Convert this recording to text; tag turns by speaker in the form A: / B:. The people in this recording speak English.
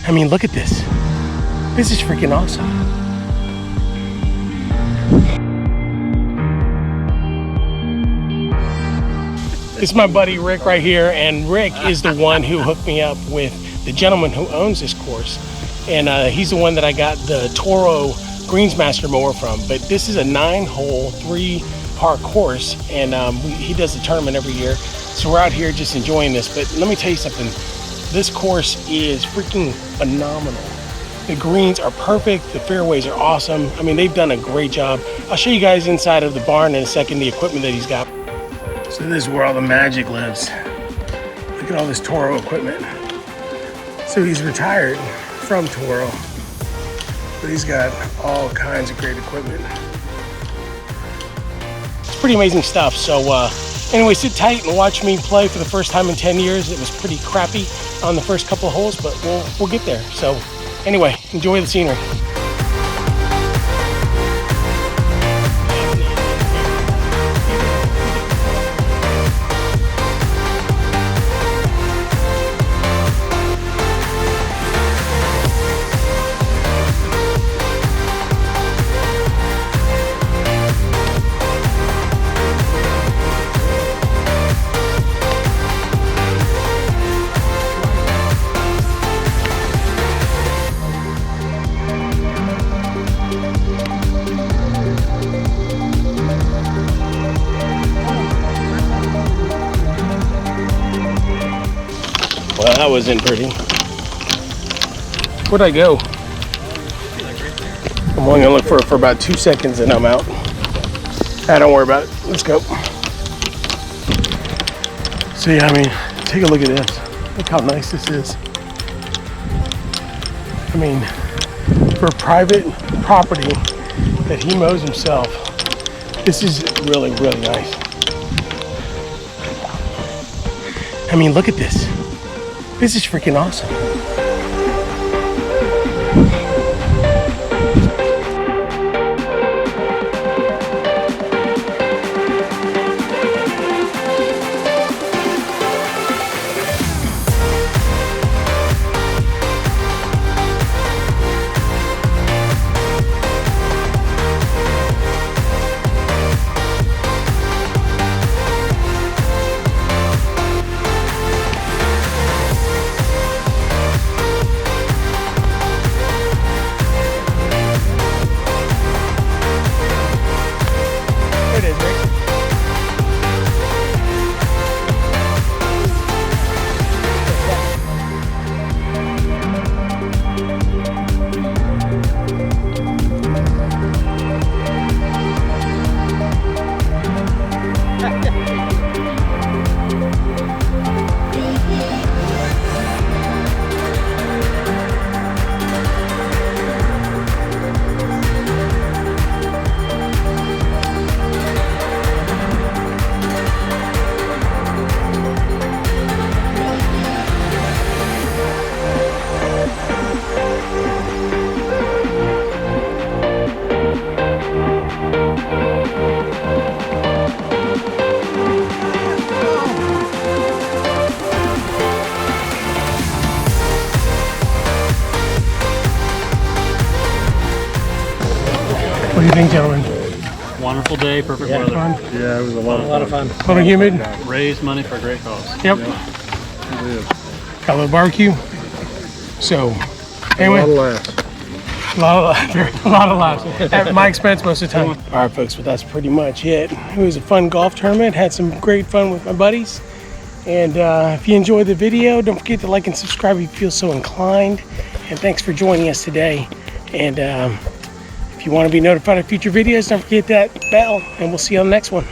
A: I mean, look at this. This is freaking awesome. This is my buddy Rick right here, and Rick is the one who hooked me up with the gentleman who owns this course, and he's the one that I got the Toro Greensmaster mower from. But this is a 9-hole, 3-part course, and he does the tournament every year, so we're out here just enjoying this. But let me tell you something, this course is freaking phenomenal. The greens are perfect, the fairways are awesome. I mean, they've done a great job. I'll show you guys inside of the barn in a second, the equipment that he's got. So this is where all the magic lives. Look at all this Toro equipment. So he's retired from Toro, but he's got all kinds of great equipment. It's pretty amazing stuff. So anyway, sit tight and watch me play for the first time in 10 years. It was pretty crappy on the first couple of holes, but we'll get there. So anyway, enjoy the scenery. Well, that wasn't pretty. Where'd I go? I'm only gonna look for about 2 seconds and I'm out. Don't worry about it. Let's go. So yeah, I mean, take a look at this. Look how nice this is. I mean, for private property that he mows himself, this is really, really nice. I mean, look at this. This is freaking awesome. What do you think, gentlemen?
B: Wonderful day, perfect weather.
A: Fun?
C: Yeah, it was a lot of fun.
A: A little humid?
B: Raise money for a great cause.
A: Yep. Got a little barbecue. So, anyway.
C: A lot of laughs.
A: A lot of laughs. At my expense most of the time. All right, folks, but that's pretty much it. It was a fun golf tournament. Had some great fun with my buddies. And if you enjoyed the video, don't forget to like and subscribe if you feel so inclined. And thanks for joining us today. And if you want to be notified of future videos, don't forget that bell. And we'll see you on the next one.